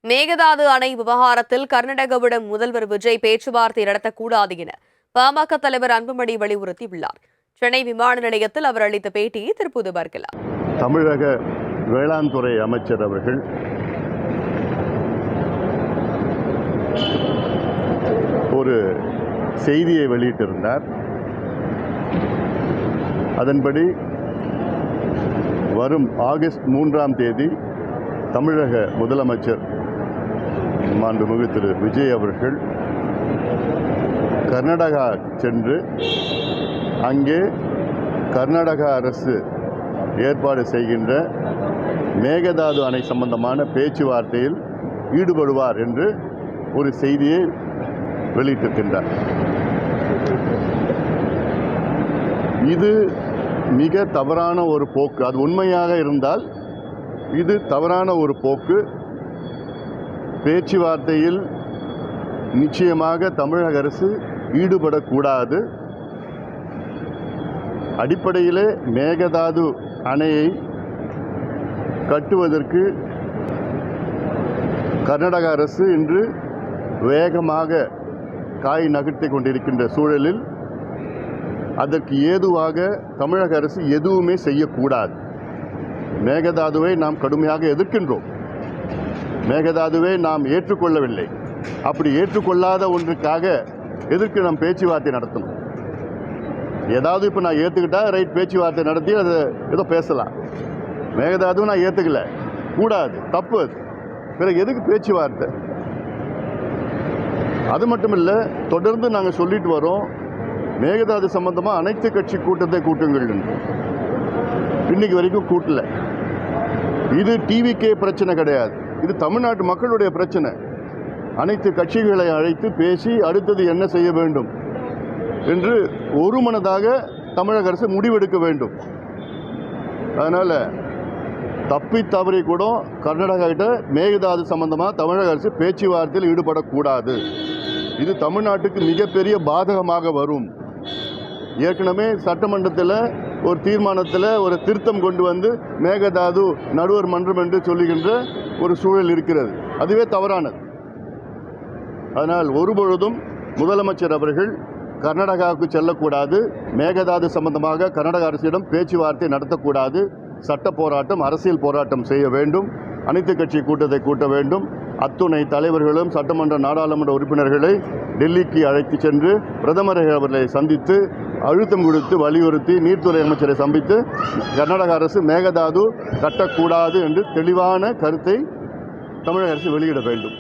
மேகதாது அணை விவகாரத்தில் கர்நாடகாவிடம் முதல்வர் விஜய் பேச்சுவார்த்தை நடத்தக்கூடாது என பாமக தலைவர் அன்புமணி வலியுறுத்தியுள்ளார். சென்னை விமான நிலையத்தில் அவர் அளித்த பேட்டியை தற்போது பார்க்கலாம். தமிழக வேளாண் துறை அமைச்சர் அவர்கள் ஒரு செய்தியை வெளியிட்டிருந்தார். அதன்படி வரும் ஆகஸ்ட் 3ஆம் தேதி தமிழக முதலமைச்சர் மாண்புமிகு திரு விஜய் அவர்கள் கர்நாடகா சென்று அங்கே கர்நாடக அரசு ஏற்பாடு செய்கின்ற மேகதாது அணை சம்பந்தமான பேச்சுவார்த்தையில் ஈடுபடுவார் என்று ஒரு செய்தியை வெளியிட்டிருக்கின்றார். இது மிக தவறான ஒரு போக்கு. அது உண்மையாக இருந்தால் இது தவறான ஒரு போக்கு. பேச்சுவார்த்தையில் நிச்சயமாக தமிழக அரசு ஈடுபடக்கூடாது. அடிப்படையிலே மேகதாது அணையை கட்டுவதற்கு கர்நாடக அரசு இன்று வேகமாக காய் நகர்த்தி கொண்டிருக்கின்ற சூழலில் அதற்கு ஏதுவாக தமிழக அரசு எதுவுமே செய்யக்கூடாது. மேகதாதுவை நாம் கடுமையாக எதிர்க்கின்றோம். மேகதாதுவை நாம் ஏற்றுக்கொள்ளவில்லை. அப்படி ஏற்றுக்கொள்ளாத ஒன்றுக்காக எதற்கு நாம் பேச்சுவார்த்தை நடத்தணும்? ஏதாவது இப்போ நான் ஏற்றுக்கிட்டா ரைட், பேச்சுவார்த்தை நடத்தி அதை ஏதோ பேசலாம். மேகதாதுவும் நான் ஏற்றுக்கல, கூடாது, தப்பு. அது பிறகு எதுக்கு பேச்சுவார்த்தை? அது மட்டும் இல்லை, தொடர்ந்து நாங்கள் சொல்லிட்டு வரோம், மேகதாது சம்பந்தமாக அனைத்து கட்சி கூட்டத்தை கூட்டுங்கள். இன்னைக்கு வரைக்கும் கூட்டல. இது டிவிக்கே பிரச்சனை கிடையாது, இது தமிழ்நாட்டு மக்களுடைய பிரச்சனை. அனைத்து கட்சிகளை அழைத்து பேசி அடுத்தது என்ன செய்ய வேண்டும் என்று ஒருமனதாக தமிழக அரசு முடிவெடுக்க வேண்டும். அதனால் தப்பி தவறி கூட கர்நாடகா கிட்ட மேகதாது சம்பந்தமாக தமிழக அரசு பேச்சுவார்த்தையில் ஈடுபடக்கூடாது. இது தமிழ்நாட்டுக்கு மிகப்பெரிய பாதகமாக வரும். ஏற்கனவே சட்டமன்றத்தில் ஒரு தீர்மானத்தில் ஒரு திருத்தம் கொண்டு வந்து மேகதாது நடுவர் மன்றம் என்று சொல்லுகின்ற ஒரு சூழல் இருக்கிறது. அதுவே தவறானது. அதனால் ஒருபொழுதும் முதலமைச்சர் அவர்கள் கர்நாடகாவுக்கு செல்லக்கூடாது. மேகதாது சம்பந்தமாக கர்நாடக அரசிடம் பேச்சுவார்த்தை நடத்தக்கூடாது. சட்ட போராட்டம், அரசியல் போராட்டம் செய்ய வேண்டும். அனைத்து கட்சி கூட்டத்தை கூட்ட வேண்டும். அத்துணை தலைவர்களும் சட்டமன்ற நாடாளுமன்ற உறுப்பினர்களை டெல்லிக்கு அழைத்து சென்று பிரதமரை அவர்களை சந்தித்து அழுத்தம் கொடுத்து வலியுறுத்தி நீர்த்துறை அமைச்சரை சந்தித்து கர்நாடக அரசு மேகதாது கட்டக்கூடாது என்று தெளிவான கருத்தை தமிழக அரசு வெளியிட வேண்டும்.